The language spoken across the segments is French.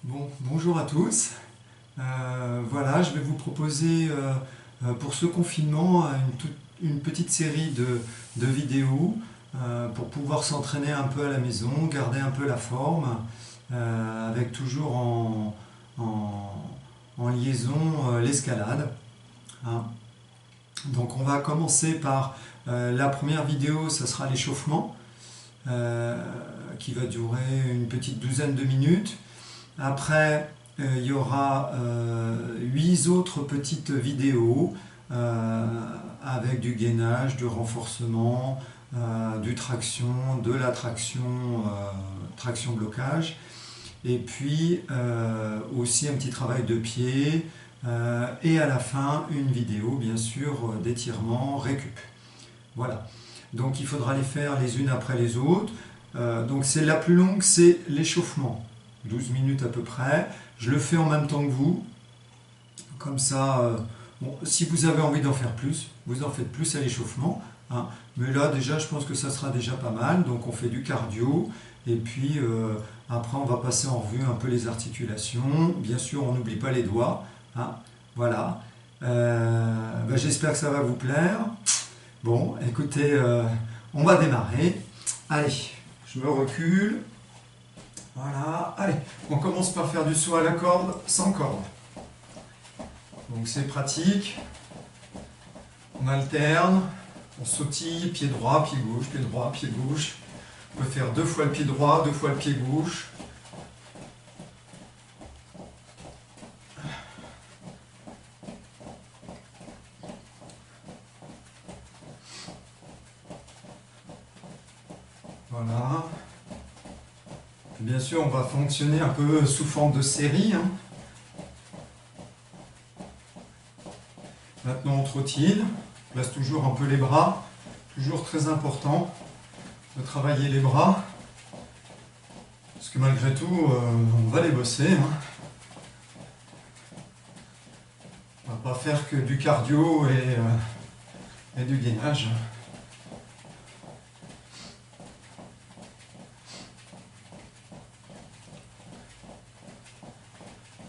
Bon, bonjour à tous. Voilà, je vais vous proposer pour ce confinement une petite série de vidéos pour pouvoir s'entraîner un peu à la maison, garder un peu la forme, avec toujours en liaison l'escalade, hein. Donc on va commencer par la première vidéo, ça sera l'échauffement, qui va durer une petite douzaine de minutes. Après, il y aura 8 autres petites vidéos avec du gainage, du renforcement, du traction, de la traction, traction blocage. Et puis aussi un petit travail de pied. Et à la fin, une vidéo, bien sûr, d'étirement, récup. Voilà. Donc il faudra les faire les unes après les autres. Donc c'est la plus longue, c'est l'échauffement. 12 minutes à peu près. Je le fais en même temps que vous. Comme ça, bon, si vous avez envie d'en faire plus, vous en faites plus à l'échauffement, hein. Mais là, déjà, je pense que ça sera déjà pas mal. Donc on fait du cardio. Et puis après, on va passer en revue un peu les articulations. Bien sûr, on n'oublie pas les doigts, hein. Voilà. J'espère que ça va vous plaire. Bon, écoutez, on va démarrer. Allez, je me recule. Voilà, allez, on commence par faire du saut à la corde sans corde. Donc c'est pratique. On alterne, on sautille, pied droit, pied gauche, pied droit, pied gauche. On peut faire 2 fois le pied droit, 2 fois le pied gauche. Voilà. Bien sûr, on va fonctionner un peu sous forme de série, hein. Maintenant, on trottine. On place toujours un peu les bras. Toujours très important de travailler les bras. Parce que malgré tout, on va les bosser, hein. On va pas faire que du cardio et du gainage.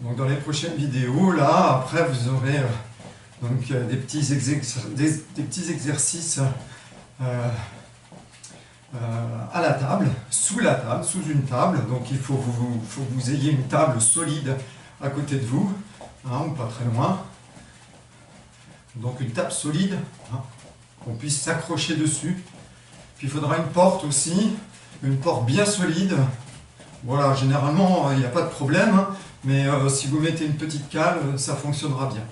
Donc dans les prochaines vidéos, là, après vous aurez des petits exercices à la table, sous une table. Donc il faut que vous ayez une table solide à côté de vous, hein, ou pas très loin. Donc une table solide, hein, qu'on puisse s'accrocher dessus. Puis il faudra une porte aussi, une porte bien solide. Voilà, généralement il n'y a pas de problème, hein, mais si vous mettez une petite cale, ça fonctionnera bien.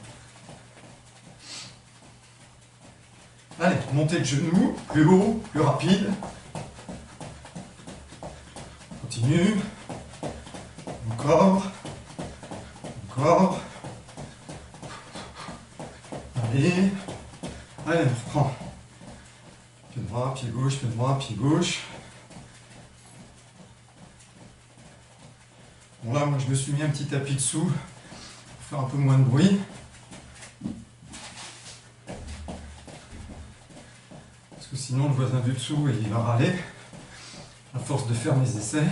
Allez, montez de genoux, plus haut, plus rapide. Continue. Encore. Encore. Allez. Allez, on reprend. Pied droit, pied gauche, pied droit, pied gauche. Bon là, moi je me suis mis un petit tapis dessous pour faire un peu moins de bruit. Parce que sinon le voisin du dessous il va râler à force de faire mes essais.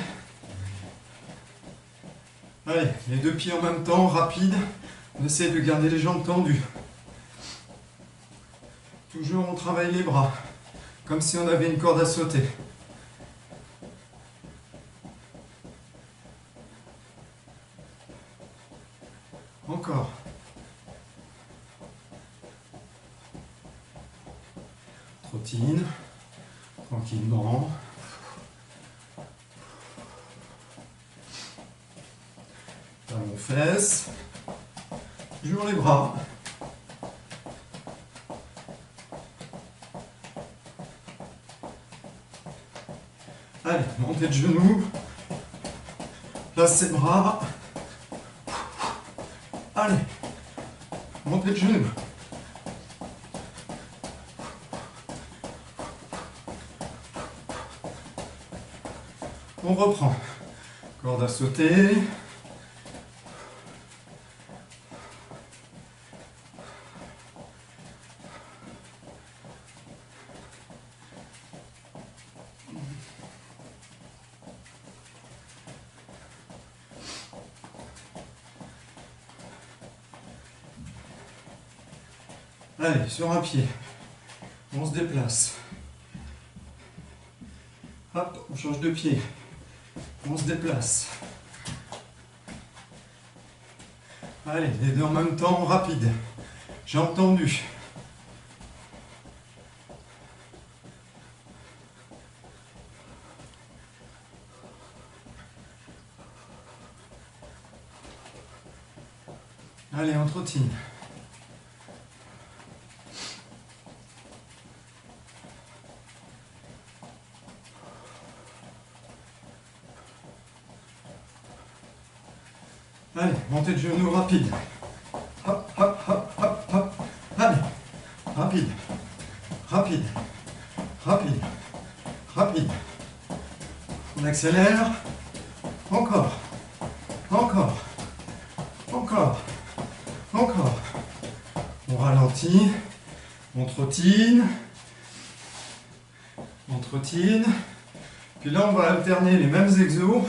Allez, les 2 pieds en même temps, rapide. On essaie de garder les jambes tendues. Toujours on travaille les bras, comme si on avait une corde à sauter. Encore. Trottine, tranquillement. Talons fesses. Toujours les bras. Allez, montez de genoux. Place ses bras. Allez, montez de genoux. On reprend. Corde à sauter. Allez, sur un pied. On se déplace. Hop, on change de pied. On se déplace. Allez, les deux en même temps, rapide. J'ai entendu. Allez, on trottine. Allez, montée de genoux rapide. Hop, hop, hop, hop, hop. Allez, rapide, rapide, rapide, rapide. On accélère. Encore, encore, encore, encore. On ralentit, on trottine, on trottine. Puis là, on va alterner les mêmes exos,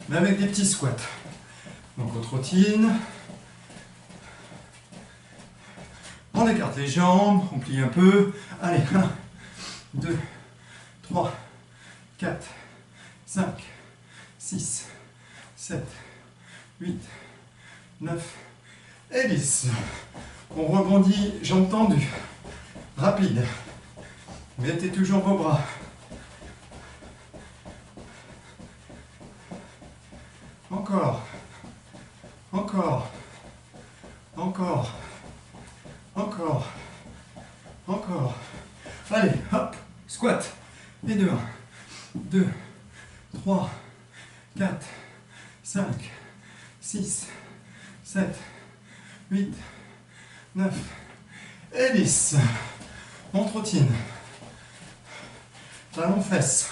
mais avec des petits squats. Donc on trottine, on écarte les jambes, on plie un peu. Allez, 1, 2, 3, 4, 5, 6, 7, 8, 9 et 10. On rebondit, jambes tendues, rapide. Mettez toujours vos bras. Encore. Encore, encore, encore, encore. Allez, hop, squat. Et 2, 1, 2, 3, 4, 5, 6, 7, 8, 9 et 10. On trottine. Talons fesses.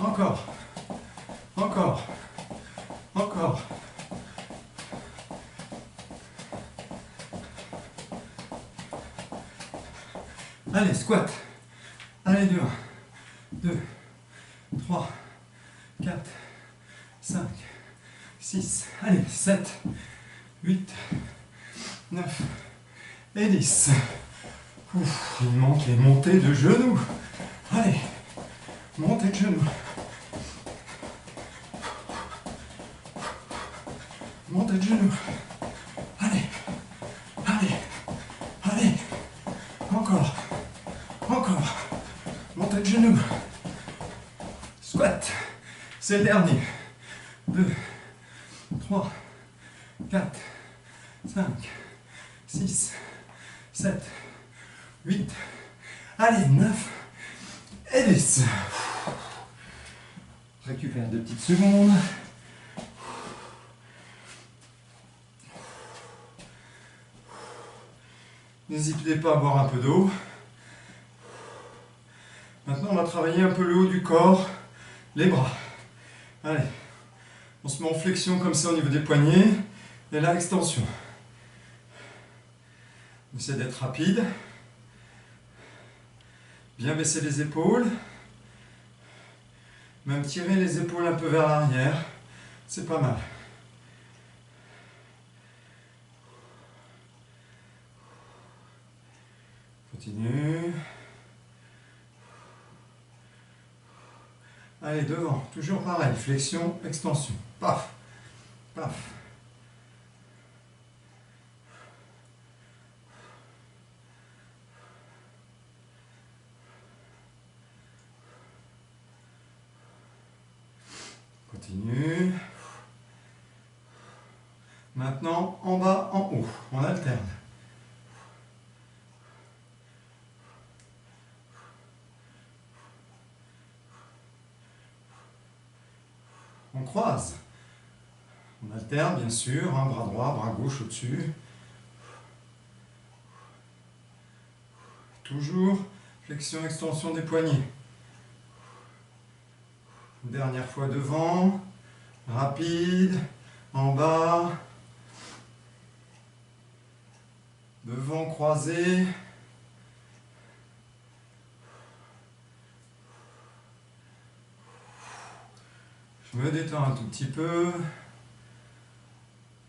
Encore, encore, encore. Allez, squat. Allez, 2, 1, 2, 3, 4, 5, 6, allez, 7, 8, 9 et 10. Ouf, il manque les montées de genoux. Allez, montée de genoux. Montée de genoux. Allez, allez, allez. Encore, encore. Montée de genoux. Squat. C'est le dernier. 2, 3, 4, 5, 6, 7, 8. Allez, 9 et 10. Récupère 2 petites secondes. N'hésitez pas à boire un peu d'eau. Maintenant, on va travailler un peu le haut du corps, les bras. Allez, on se met en flexion comme ça au niveau des poignets. Et là, extension. On essaie d'être rapide. Bien baisser les épaules. Même tirer les épaules un peu vers l'arrière. C'est pas mal. Continue. Allez, devant. Toujours pareil. Flexion, extension. Paf. Paf. Continue. Maintenant, en bas, en haut. On alterne. On croise. On alterne, bien sûr, un bras droit, bras gauche au-dessus. Toujours flexion, extension des poignets. Dernière fois devant, rapide, en bas, devant croisé. me détends un tout petit peu.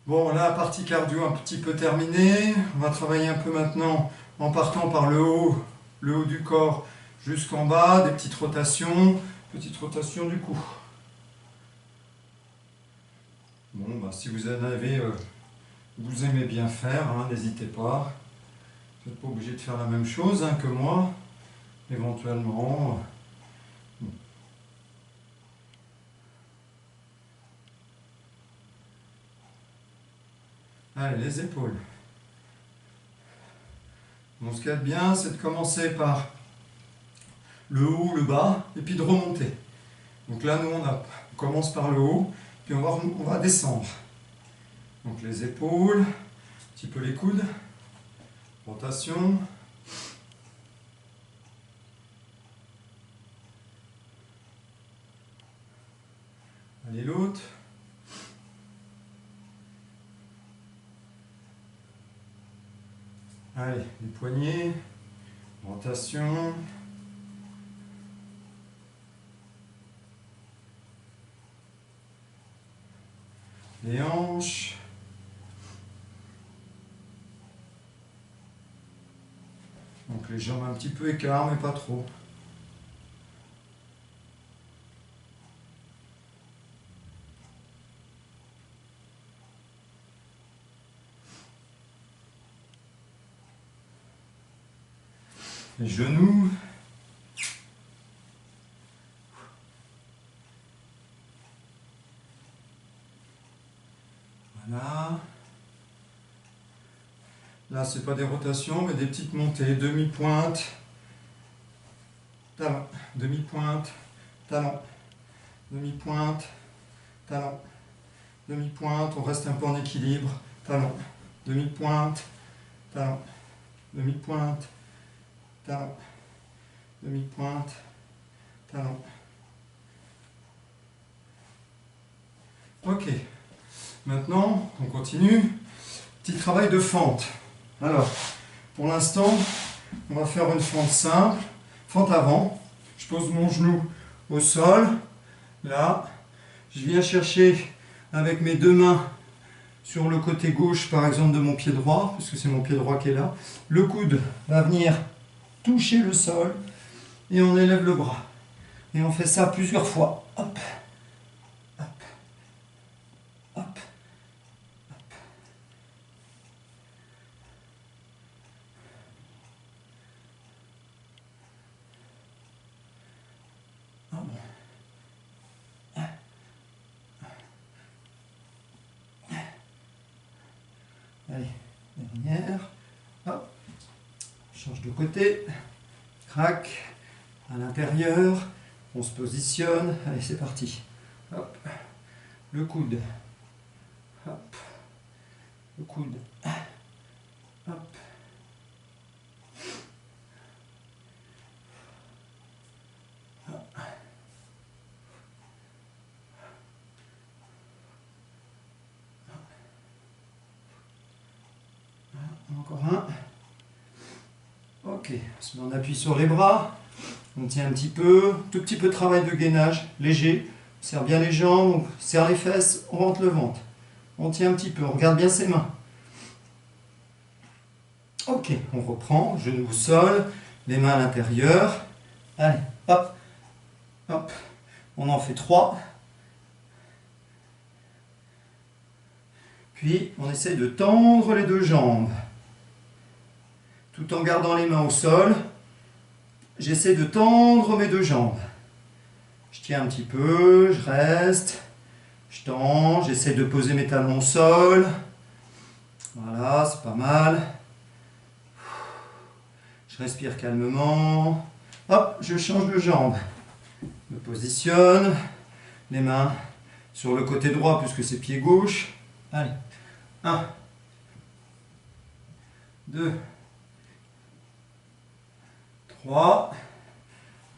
Bon, là, la partie cardio un petit peu terminée. On va travailler un peu maintenant en partant par le haut du corps jusqu'en bas, des petites rotations du cou. Bon, bah, si vous en avez, vous aimez bien faire, hein, n'hésitez pas. Vous n'êtes pas obligé de faire la même chose hein, que moi, éventuellement. Allez, les épaules. Bon, ce qu'il y a de bien, c'est de commencer par le haut, le bas, et puis de remonter. Donc là, nous, on commence par le haut, puis on va descendre. Donc les épaules, un petit peu les coudes, rotation. Allez, l'autre. Allez, les poignets, rotation. Les hanches. Donc les jambes un petit peu écart, mais pas trop. Les genoux. Voilà. Là, c'est pas des rotations, mais des petites montées. Demi-pointe, talon, demi-pointe, talon, demi-pointe, talon, demi-pointe. On reste un peu en équilibre. Talon, demi-pointe, talon, demi-pointe, talon, demi-pointe, talon. Ok. Maintenant, on continue. Petit travail de fente. Alors, pour l'instant, on va faire une fente simple, fente avant. Je pose mon genou au sol, là. Je viens chercher avec mes deux mains sur le côté gauche, par exemple, de mon pied droit, puisque c'est mon pied droit qui est là. Le coude va venir toucher le sol et on élève le bras. Et on fait ça plusieurs fois. Hop, hop, hop. Allez, dernière. Hop. Change de côté. Crac. À l'intérieur. On se positionne. Allez, c'est parti. Hop. Le coude. Hop. Le coude. Hop. Encore un. Ok, on appuie sur les bras, on tient un petit peu, tout petit peu de travail de gainage, léger, on serre bien les jambes, on serre les fesses, on rentre le ventre. On tient un petit peu, on regarde bien ses mains. Ok, on reprend, genou au sol, les mains à l'intérieur. Allez, hop, hop, on en fait 3. Puis on essaie de tendre les deux jambes. Tout en gardant les mains au sol, j'essaie de tendre mes deux jambes. Je tiens un petit peu, je reste, je tends, j'essaie de poser mes talons au sol. Voilà, c'est pas mal. Je respire calmement. Hop, je change de jambe. Je me positionne, les mains sur le côté droit puisque c'est pied gauche. Allez, 1, 2, 3.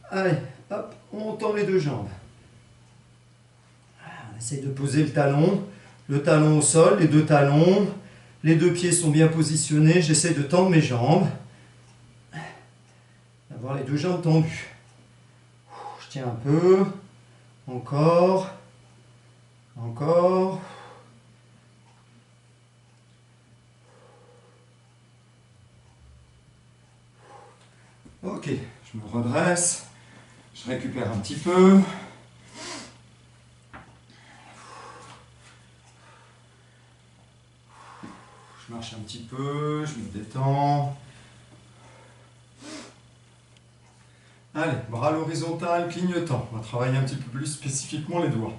Allez, hop, on tend les deux jambes. On essaye de poser le talon au sol, les deux talons. Les deux pieds sont bien positionnés. J'essaie de tendre mes jambes. D'avoir les deux jambes tendues. Je tiens un peu. Encore. Encore. Ok, je me redresse, je récupère un petit peu. Je marche un petit peu, je me détends. Allez, bras à l'horizontale, clignotant. On va travailler un petit peu plus spécifiquement les doigts.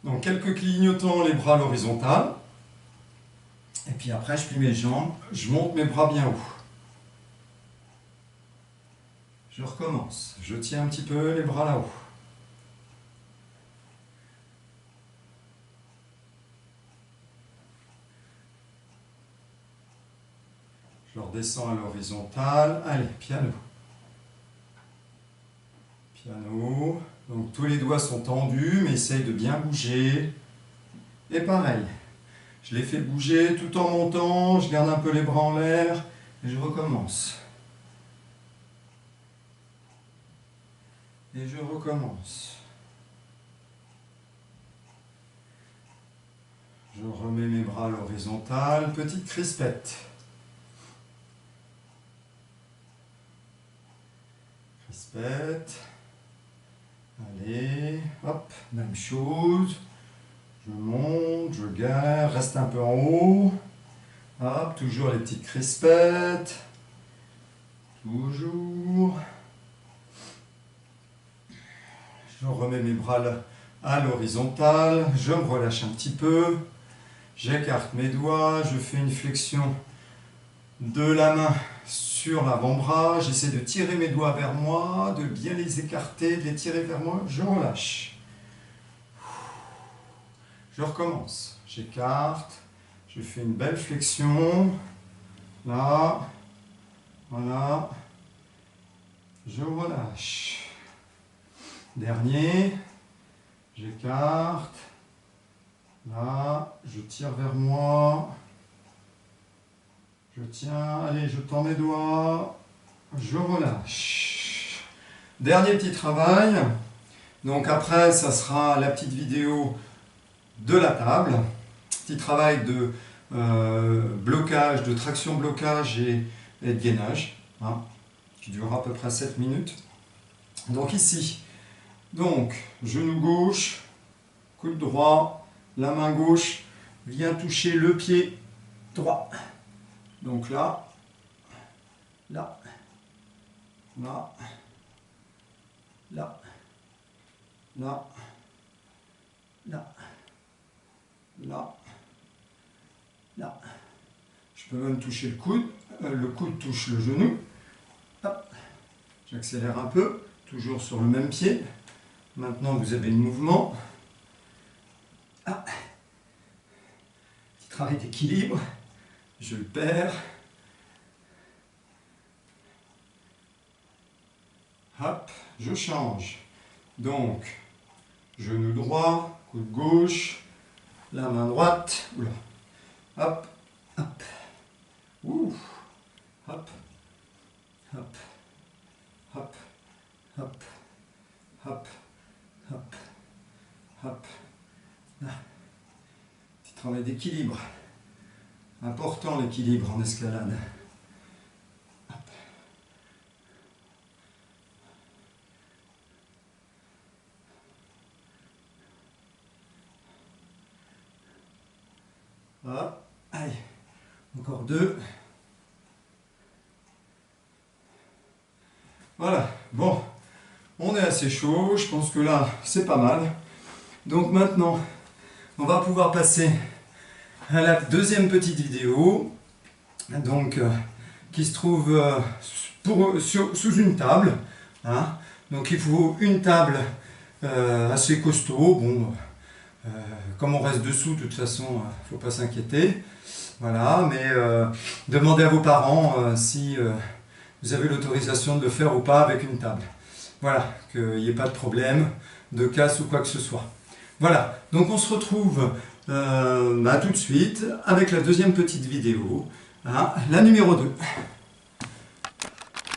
Donc quelques clignotants, les bras à l'horizontale. Et puis après, je plie mes jambes, je monte mes bras bien haut. Je recommence. Je tiens un petit peu les bras là-haut. Je redescends à l'horizontale. Allez, piano. Piano. Donc tous les doigts sont tendus, mais essaye de bien bouger. Et pareil. Je les fais bouger tout en montant. Je garde un peu les bras en l'air. Et je recommence. Et je recommence. Je remets mes bras à l'horizontale. Petite crispette. Crispette. Allez, hop, même chose. Je monte, je garde, reste un peu en haut. Hop, toujours les petites crispettes. Toujours. Je remets mes bras à l'horizontale. Je me relâche un petit peu. J'écarte mes doigts. Je fais une flexion de la main sur l'avant-bras. J'essaie de tirer mes doigts vers moi, de bien les écarter, de les tirer vers moi. Je relâche. Je recommence. J'écarte. Je fais une belle flexion. Là. Voilà. Je relâche. Dernier. J'écarte. Là. Je tire vers moi. Je tiens. Allez, je tends mes doigts. Je relâche. Dernier petit travail. Donc après, ça sera la petite vidéo de la table. Petit travail de blocage, de traction blocage et de gainage, hein, qui durera à peu près 7 minutes. Donc ici, donc, genou gauche, coude droit, la main gauche vient toucher le pied droit. Donc là, là, là, là, là, là, là, là. Je peux même toucher le coude touche le genou. J'accélère un peu, toujours sur le même pied. Maintenant vous avez le mouvement. Ah. Petit travail d'équilibre. Je le perds. Hop, je change. Donc, genou droit, coude gauche, la main droite. Oula. Hop, hop. Ouh. Hop, hop, hop, hop, hop, hop, hop. Là. Petit travail d'équilibre. Important l'équilibre en escalade. Hop. Hop. Allez. Encore 2. Voilà. Bon. On est assez chaud. Je pense que là, c'est pas mal. Donc maintenant, on va pouvoir passer à la deuxième petite vidéo, donc, qui se trouve sous une table, hein. Donc il faut une table assez costaud. Bon, comme on reste dessous, de toute façon, il ne faut pas s'inquiéter. Voilà, mais demandez à vos parents si vous avez l'autorisation de le faire ou pas avec une table. Voilà, qu'il n'y ait pas de problème, de casse ou quoi que ce soit. Voilà, donc on se retrouve tout de suite avec la deuxième petite vidéo, hein, la numéro 2.